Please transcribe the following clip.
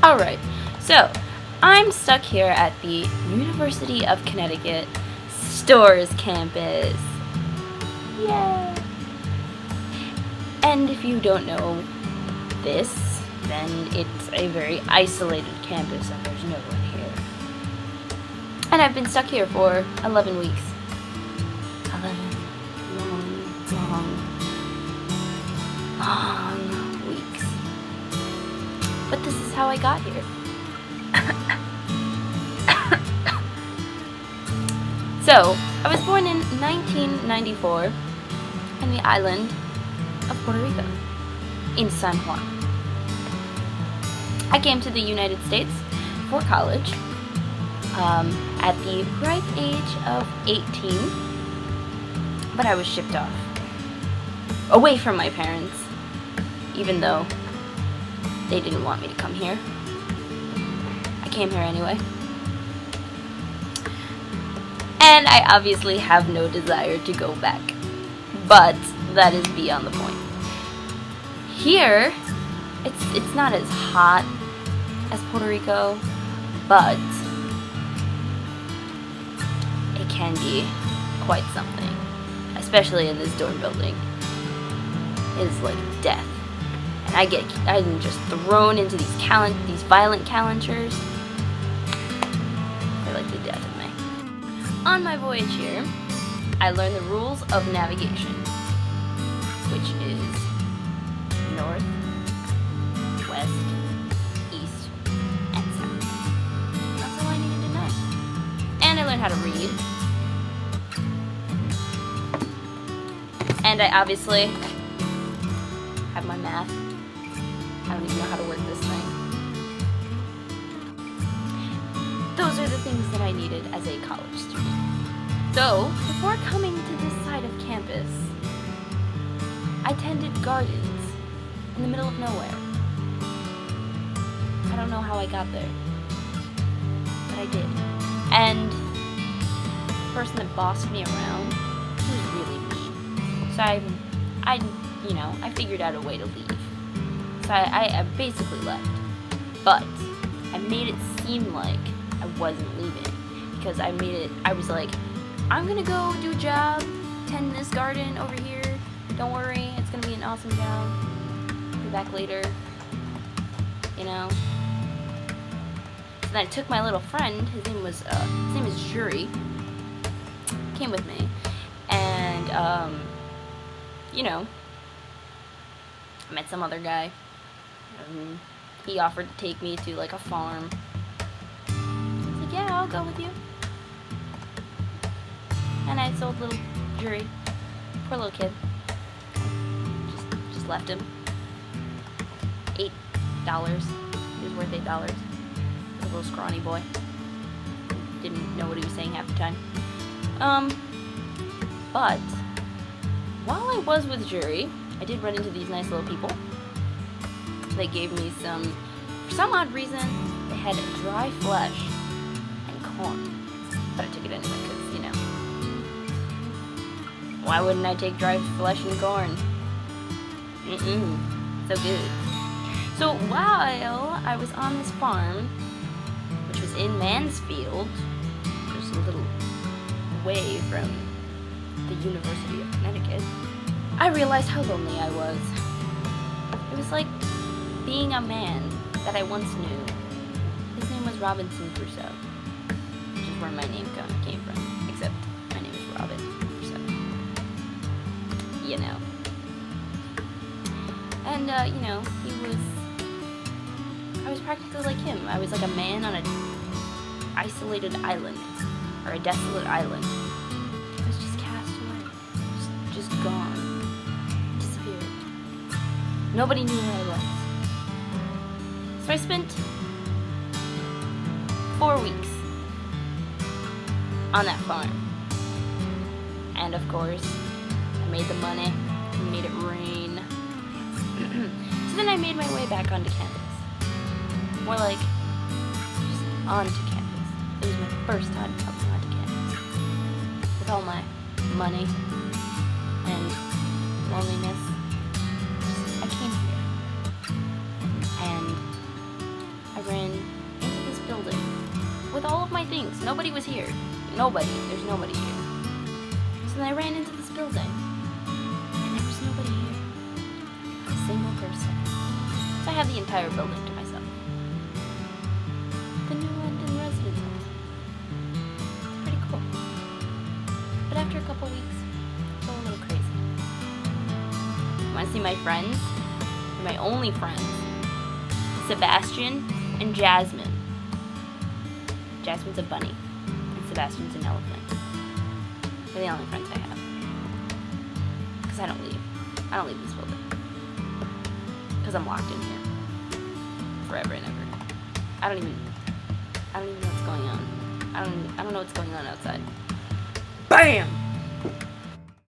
Alright, so I'm stuck here at the University of Connecticut Stores campus. Yay! And if you don't know this, then it's a very isolated campus and there's no one here. And I've been stuck here for 11 weeks. 11 long weeks. But this is how I got here. So, I was born in 1994 on the island of Puerto Rico, in San Juan. I came to the United States for college at the ripe age of 18, but I was shipped off, away from my parents, even though they didn't want me to come here. I came here anyway. And I obviously have no desire to go back. But that is beyond the point. Here, it's not as hot as Puerto Rico, but it can be quite something. Especially in this dorm building. It is like death. And I'm just thrown into these violent calentures. They're like the death of me. On my voyage here, I learned the rules of navigation, which is north, west, east, and south. That's all I needed to know. And I learned how to read. And I obviously have my math. I don't even know how to work this thing. Those are the things that I needed as a college student. So, before coming to this side of campus, I tended gardens in the middle of nowhere. I don't know how I got there, but I did. And the person that bossed me around, he was really mean. So I figured out a way to leave. So I basically left. But I made it seem like I wasn't leaving. Because I was like, I'm gonna go do a job, tend this garden over here. Don't worry, it's gonna be an awesome job. Be back later. You know. So then I took my little friend, his name is Jury, came with me. And I met some other guy. He offered to take me to like a farm. I was like, yeah, I'll go with you. And I sold little Jury. Poor little kid. Just left him. $8. He was worth $8. A little scrawny boy. Didn't know what he was saying half the time. But while I was with Jury, I did run into these nice little people. They gave me for some odd reason, they had dry flesh and corn. But I took it anyway because, why wouldn't I take dry flesh and corn? So good. So while I was on this farm, which was in Mansfield, just a little away from the University of Connecticut, I realized how lonely I was. It was like being a man that I once knew. His name was Robinson Crusoe, which is where my name came from, except my name is Robin Crusoe. And, I was practically like him. I was like a man on an isolated island, or a desolate island. I was just cast away, just gone, disappeared. Nobody knew where I was. So I spent 4 weeks on that farm. And of course, I made the money, made it rain. So then I made my way back onto campus. More like, just onto campus. It was my first time coming onto campus. With all my money and loneliness. I came here. And I ran with all of my things. Nobody was here. Nobody. There's nobody here. So then I ran into this building, and there was nobody here. Not a single person. So I had the entire building to myself. The new London residence hall. It's pretty cool. But after a couple weeks, I got a little crazy. Want to see my friends? My only friends. Sebastian and Jasmine. Jasmine's a bunny, and Sebastian's an elephant. They're the only friends I have. Because I don't leave. I don't leave this building. Because I'm locked in here. Forever and ever. I don't even know what's going on. I don't know what's going on outside. BAM!